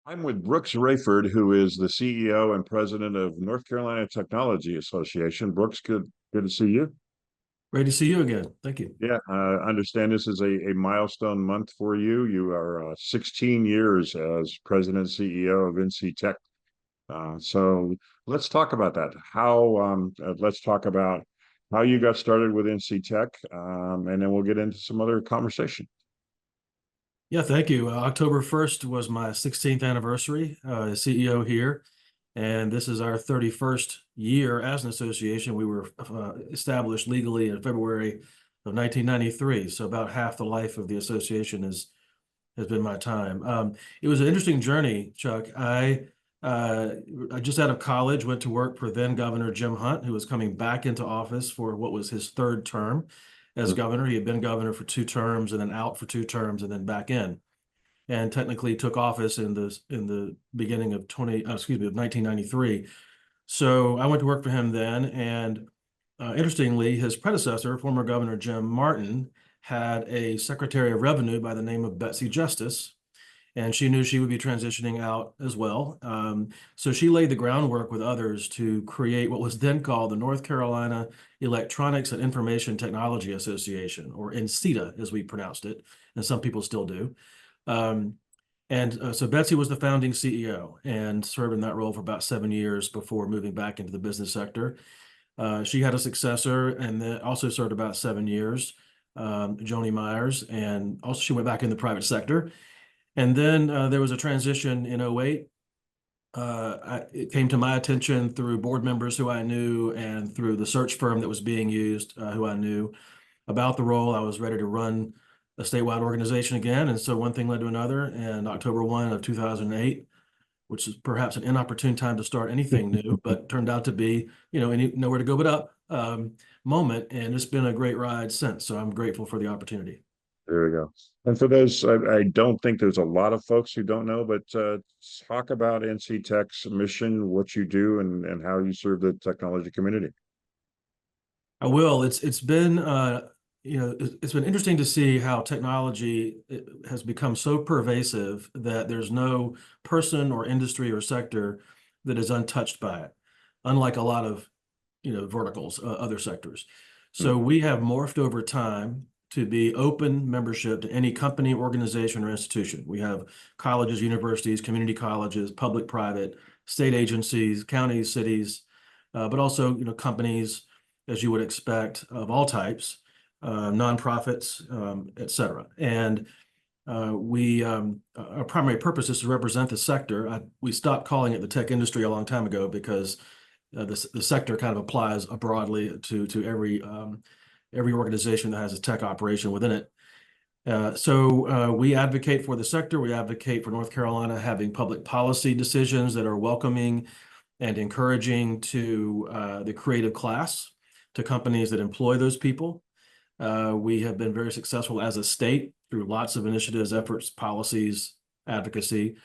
I'm with Brooks Raiford, who is the CEO and president of North Carolina Technology Association. Brooks, good to see you. Great to see you again. Thank you. Yeah, I understand this is a milestone month for you. You are 16 years as president and CEO of NC Tech. So let's talk about that. Let's talk about how you got started with NC Tech, and then we'll get into some other conversation. Yeah, thank you. October 1st was my 16th anniversary as CEO here, and this is our 31st year as an association. We were established legally in February of 1993, so about half the life of the association has been my time. It was an interesting journey, Chuck. I just out of college went to work for then Governor Jim Hunt, who was coming back into office for what was his third term as governor. He had been governor for 2 terms and then out for 2 terms and then back in, and technically took office in the beginning of 1993. So I went to work for him then, and interestingly, his predecessor, former Governor Jim Martin, had a Secretary of Revenue by the name of Betsy Justice, and she knew she would be transitioning out as well. So she laid the groundwork with others to create what was then called the North Carolina Electronics and Information Technology Association, or NCETA, as we pronounced it, and some people still do. So Betsy was the founding CEO and served in that role for about 7 years before moving back into the business sector. She had a successor and then also served about 7 years, Joni Myers, and also she went back in the private sector. And then there was a transition in '08. It came to my attention through board members who I knew and through the search firm that was being used, who I knew about the role. I was ready to run a statewide organization again. And so one thing led to another. And October 1 of 2008, which is perhaps an inopportune time to start anything new, but turned out to be, nowhere to go but up moment. And it's been a great ride since. So I'm grateful for the opportunity. There we go. And for those, I don't think there's a lot of folks who don't know, but talk about NC Tech's mission, what you do, and how you serve the technology community. I will. It's been it's been interesting to see how technology has become so pervasive that there's no person or industry or sector that is untouched by it, unlike a lot of verticals, other sectors. So we have morphed over time to be open membership to any company, organization, or institution. We have colleges, universities, community colleges, public, private, state agencies, counties, cities, but also companies, as you would expect, of all types, nonprofits, et cetera. And our primary purpose is to represent the sector. We stopped calling it the tech industry a long time ago because the sector kind of applies broadly to every organization that has a tech operation within it. So we advocate for the sector. We advocate for North Carolina having public policy decisions that are welcoming and encouraging to the creative class, to companies that employ those people. We have been very successful as a state through lots of initiatives, efforts, policies, advocacy,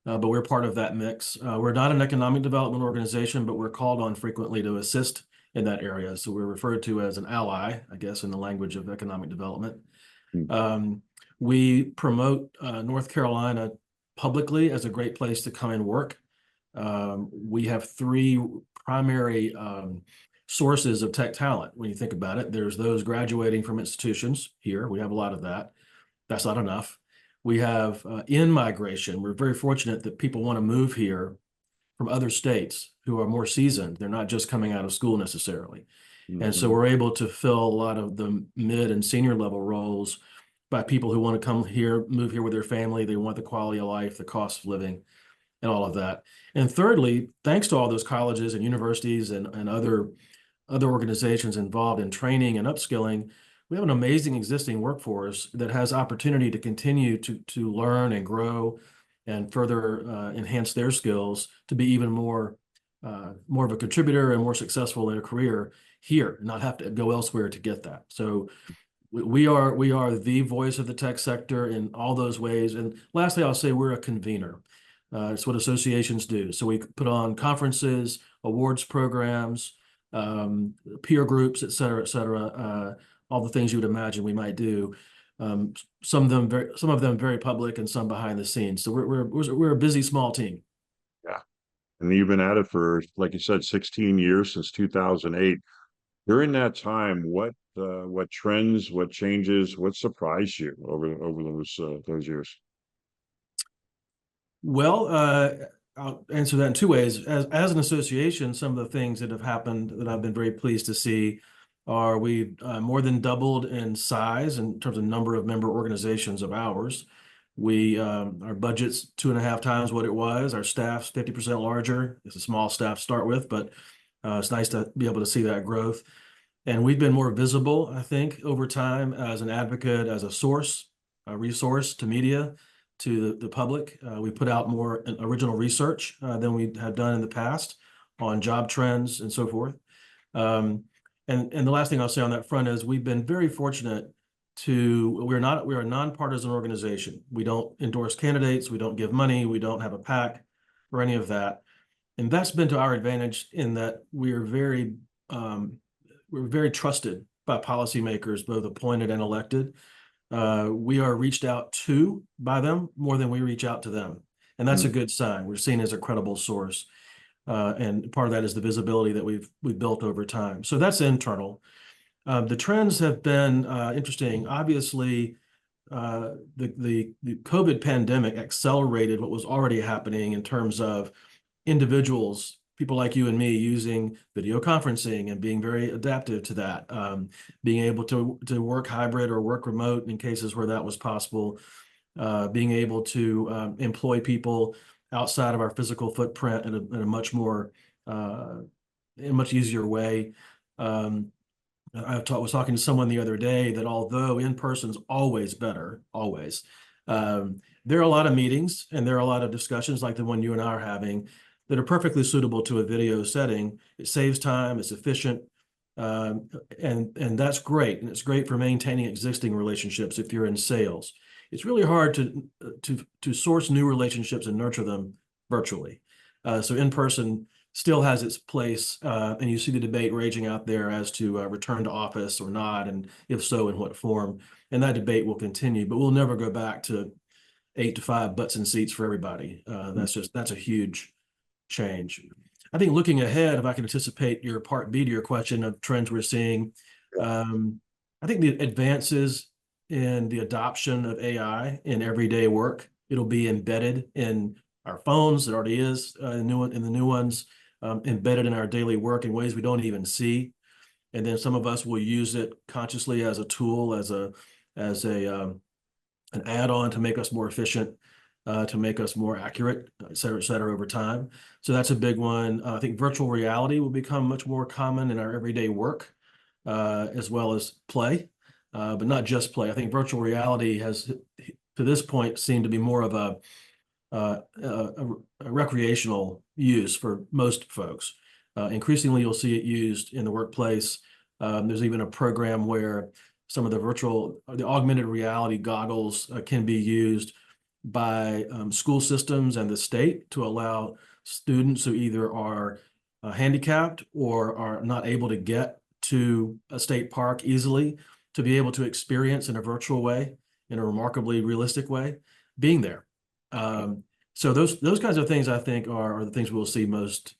but we're part of that mix. We're not an economic development organization, but we're called on frequently to assist in that area. So we're referred to as an ally, I guess, in the language of economic development. We promote North Carolina publicly as a great place to come and work. We have 3 primary sources of tech talent. When you think about it, there's those graduating from institutions here. We have a lot of that. That's not enough. We have in-migration. We're very fortunate that people want to move here from other states who are more seasoned. They're not just coming out of school necessarily. And so we're able to fill a lot of the mid and senior level roles by people who want to come here, move here with their family. They want the quality of life, the cost of living, and all of that. And thirdly, thanks to all those colleges and universities and other organizations involved in training and upskilling, we have an amazing existing workforce that has opportunity to continue to learn and grow and further enhance their skills to be even more of a contributor and more successful in a career here, not have to go elsewhere to get that. So we are the voice of the tech sector in all those ways. And lastly, I'll say we're a convener. It's what associations do. So we put on conferences, awards programs, peer groups, et cetera, all the things you would imagine we might do. Um, some of them very public, and some behind the scenes. So we're a busy small team. Yeah. And you've been at it for, like you said, 16 years since 2008. During that time, what trends, what changes, what surprised you over those years? Well, I'll answer that in two ways. As an association, some of the things that have happened that I've been very pleased to see are we've more than doubled in size in terms of number of member organizations of ours. Our budget's 2.5 times what it was. Our staff's 50% larger. It's a small staff to start with, but it's nice to be able to see that growth. And we've been more visible, I think, over time as an advocate, as a source, a resource to media, to the public. We put out more original research than we have done in the past on job trends and so forth. Um, and the last thing I'll say on that front is we've been very fortunate we're a nonpartisan organization. We don't endorse candidates, we don't give money, we don't have a PAC or any of that. And that's been to our advantage in that we're very trusted by policymakers, both appointed and elected. We are reached out to by them more than we reach out to them. And that's a Mm. good sign. We're seen as a credible source. And part of that is the visibility that we've built over time. So that's internal. The trends have been interesting. Obviously, the COVID pandemic accelerated what was already happening in terms of individuals, people like you and me, using video conferencing and being very adaptive to that, being able to work hybrid or work remote in cases where that was possible, being able to employ people outside of our physical footprint in a much more in a much easier way. Um, was talking to someone the other day that although in person's always better, always, there are a lot of meetings and there are a lot of discussions like the one you and I are having that are perfectly suitable to a video setting. It saves time, it's efficient, and that's great. And it's great for maintaining existing relationships if you're in sales. It's really hard to source new relationships and nurture them virtually. So in person still has its place, and you see the debate raging out there as to return to office or not, and if so, in what form. And that debate will continue, but we'll never go back to 8 to 5 butts and seats for everybody. That's a huge change. I think looking ahead, if I can anticipate your part B to your question of trends we're seeing, I think the advances in the adoption of AI in everyday work, it'll be embedded in our phones. It already is in the new ones, embedded in our daily work in ways we don't even see. And then some of us will use it consciously as a tool, as an add-on to make us more efficient, to make us more accurate, et cetera, over time. So that's a big one. I think virtual reality will become much more common in our everyday work, as well as play, but not just play. I think virtual reality has, to this point, seemed to be more of a recreational use for most folks. Increasingly, you'll see it used in the workplace. There's even a program where some of the augmented reality goggles can be used by school systems and the state to allow students who either are handicapped or are not able to get to a state park easily to be able to experience in a virtual way, in a remarkably realistic way, being there. So those kinds of things I think are the things we'll see most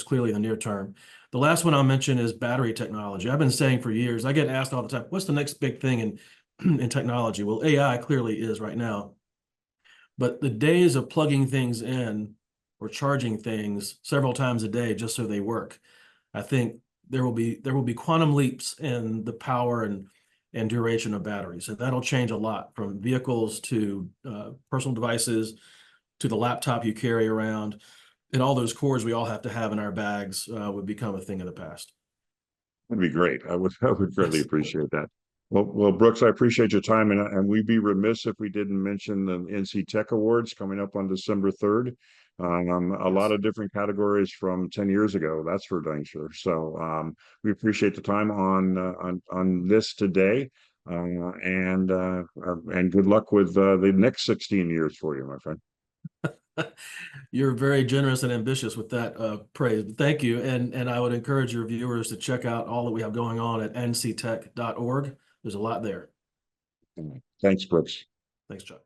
clearly in the near term. The last one I'll mention is battery technology. I've been saying for years, I get asked all the time, what's the next big thing in technology? Well, AI clearly is right now. But the days of plugging things in or charging things several times a day just so they work, I think there will be quantum leaps in the power and duration of batteries. And that'll change a lot from vehicles to personal devices to the laptop you carry around. And all those cords we all have to have in our bags would become a thing of the past. That'd be great. I would greatly Yes. appreciate that. Well, Brooks, I appreciate your time, and we'd be remiss if we didn't mention the NC Tech Awards coming up on December 3rd. A lot Yes. of different categories from 10 years ago. That's for dang sure. So we appreciate the time on this today, and good luck with the next 16 years for you, my friend. You're very generous and ambitious with that praise. Thank you. And I would encourage your viewers to check out all that we have going on at nctech.org. There's a lot there. Thanks, Brooks. Thanks, Chuck.